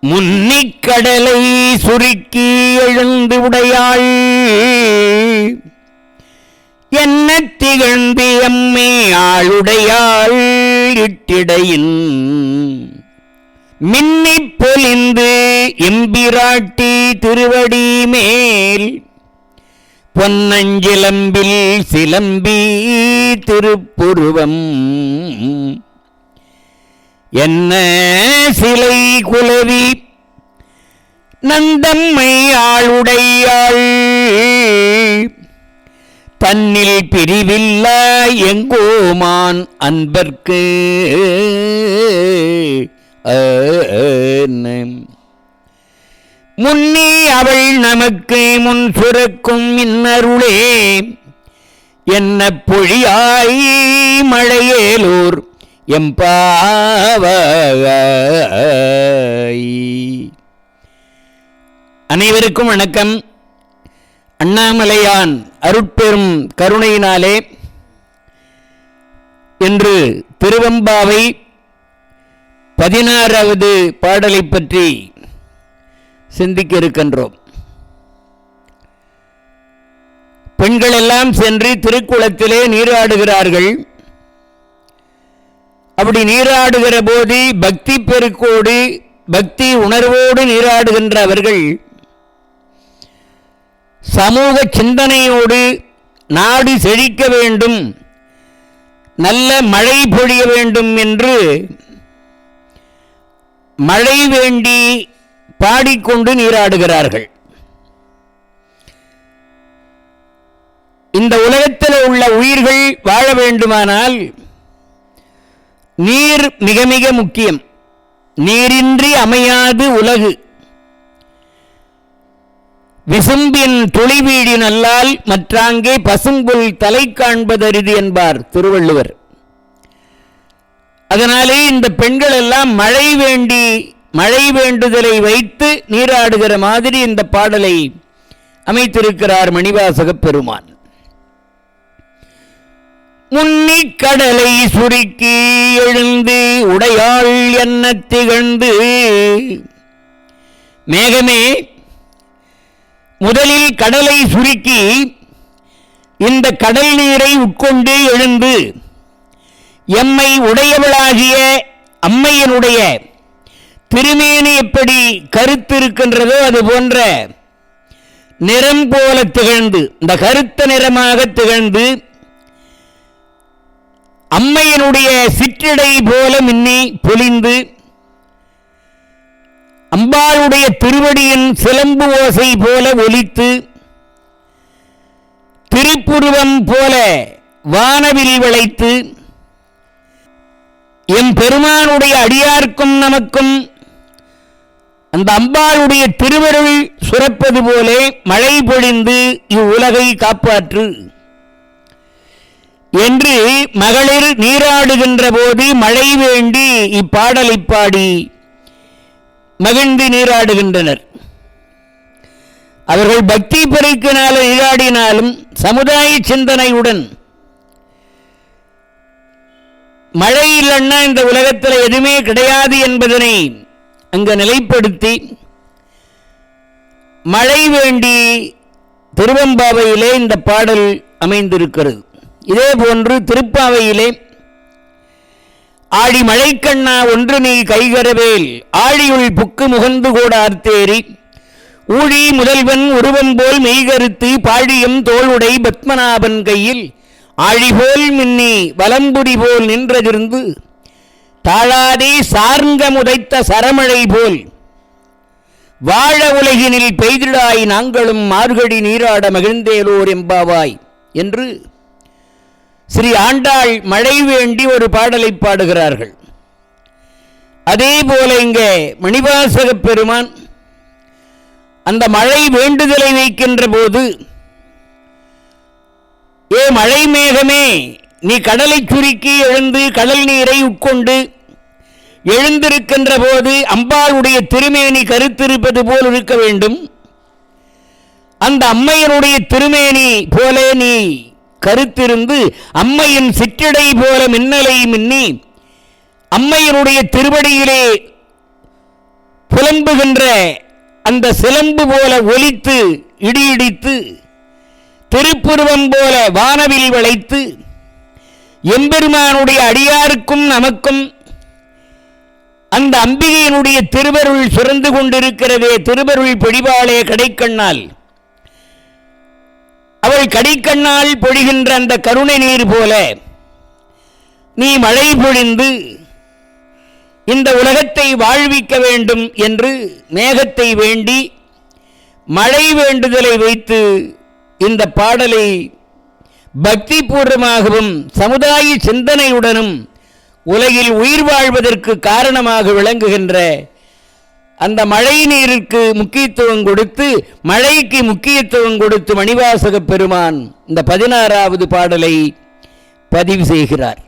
முன்னிக்கடலை சுருக்கி எழுந்து உடையாள் என்ன திகழ்ந்து எம்மே ஆளுடையாள் இட்டிடையின் மின்னிப் பொலிந்து எம்பிராட்டி திருவடி மேல் பொன்னஞ்சிலம்பில் சிலம்பி திருப்புருவம் என்ன சிலை குலவி நந்தம்மை ஆளுடையாள் தன்னில் பிரிவில்லா எங்கோமான் அன்பர்க்கு முன்னி அவள் நமக்கு முன் சுரக்கும் இன்னருளே என்ன பொழியாய் மழையேலூர் எம்பாவாய். அனைவருக்கும் வணக்கம். அண்ணாமலையான் அருட்பெரும் கருணையினாலே இன்று திருவெம்பாவை 16வது பாடலை பற்றி சிந்திக்க இருக்கின்றோம். பெண்கள் எல்லாம் சென்று திருக்குளத்திலே நீராடுகிறார்கள். அப்படி நீராடுகிற போது பக்தி பெருக்கோடு பக்தி உணர்வோடு நீராடுகின்ற அவர்கள் சமூக சிந்தனையோடு நாடு செழிக்க வேண்டும், நல்ல மழை பொழிய வேண்டும் என்று மழை வேண்டி பாடிக்கொண்டு நீராடுகிறார்கள். இந்த உலகத்தில் உள்ள உயிர்கள் வாழ வேண்டுமானால் நீர் மிக மிக முக்கியம். நீரின்றி அமையாது உலகு. விசும்பின் துளிவீடி நல்லால் மற்றாங்கே பசும்புல் தலை காண்பதரிது என்பார் திருவள்ளுவர். அதனாலே இந்த பெண்கள் எல்லாம் மழை வேண்டுதலை வைத்து நீராடுகிற மாதிரி இந்த பாடலை அமைத்திருக்கிறார் மணிவாசகப் பெருமான். முன்னிக் கடலை சுருக்கி எழுந்து உடையாள் என்ன திகழ்ந்து. மேகமே, முதலில் கடலை சுருக்கி இந்த கடல் நீரை உட்கொண்டு எழுந்து எம்மை உடையவளாகிய அம்மையனுடைய திருமேனி எப்படி கருத்து இருக்கின்றதோ அது போன்ற நிறம் போல திகழ்ந்து, இந்த கருத்த நிறமாக திகழ்ந்து அம்மையனுடைய சிற்றிடை போல மின்னி பொலிந்து அம்பாளுடைய திருவடியின் சிலம்பு ஓசை போல ஒலித்து திருப்புருவம் போல வானவில் வளைத்து எம் பெருமானுடைய அடியார்க்கும் நமக்கும் அந்த அம்பாளுடைய திருவருள் சுரப்பது போலே மழை பொழிந்து இவ்வுலகை காப்பாற்று என்று மகளிர் நீராடுகின்ற போது மழை வேண்டி இப்பாடலை பாடி மகிழ்ந்து நீராடுகின்றனர். அவர்கள் பக்தி பெருக்கினால நீராடினாலும் சமுதாய சிந்தனையுடன் மழை இல்லைன்னா இந்த உலகத்தில் எதுவுமே கிடையாது என்பதனை அங்கு நிலைப்படுத்தி மழை வேண்டி திருவெம்பாவையிலே இந்த பாடல் அமைந்திருக்கிறது. இதே போன்று திருப்பாவையிலே ஆடி மழைக்கண்ணா ஒன்று நீ கைகரவேல் ஆழியுள் புக்கு முகந்து கூட ஆர்த்தேரி ஊழி முதல்வன் உருவம் போல் மெய்கருத்து பாழியம் தோளுடை பத்மநாபன் கையில் ஆழிபோல் மின்னி வலம்புரி போல் நின்றதிருந்து தாழாதே சார்ங்க முதைத்த சரமழை போல் வாழ உலகினில் பெய்திடாய் நாங்களும் மார்கழி நீராட மகிழ்ந்தேலோர் எம்பாவாய் என்று ஸ்ரீ ஆண்டாள் மழை வேண்டி ஒரு பாடலை பாடுகிறார்கள். அதே போல இங்கே மணிவாசகப் பெருமான் அந்த மழை வேண்டுதலை வைக்கின்ற போது, ஏ மழை மேகமே, நீ கடலை சுருக்கி எழுந்து கடல் நீரை உட்கொண்டு எழுந்திருக்கின்ற போது அம்பாளுடைய திருமேனி கருத்திருப்பது போல் இருக்க வேண்டும். அந்த அம்மையனுடைய திருமேனி போல நீ கருத்திருந்து அம்மையின் சிற்றிடை போல மின்னலை மின்னி அம்மையனுடைய திருவடியிலே புலம்புகின்ற அந்த சிலம்பு போல ஒலித்து இடியிடித்து திருப்புருவம் போல வானவில் வளைத்து எம்பெருமானுடைய அடியாருக்கும் நமக்கும் அந்த அம்பிகையினுடைய திருவருள் சுரந்து கொண்டிருக்கிறதே, திருவருள் பொழிவாளே கடைக்கண்ணால், அவள் கடைக்கண்ணால் பொழிகின்ற அந்த கருணை நீர் போல நீ மழை பொழிந்து இந்த உலகத்தை வாழ்விக்க வேண்டும் என்று மேகத்தை வேண்டி மழை வேண்டுதலை வைத்து இந்த பாடலை பக்தி பூர்வமாகவும் சமுதாய சிந்தனையுடனும் உலகில் உயிர் வாழ்வதற்கு காரணமாக விளங்குகின்ற அந்த மழை நீருக்கு முக்கியத்துவம் கொடுத்து, மழைக்கு முக்கியத்துவம் கொடுத்து மணிவாசக பெருமான் இந்த 16வது பாடலை பதிவு செய்கிறார்.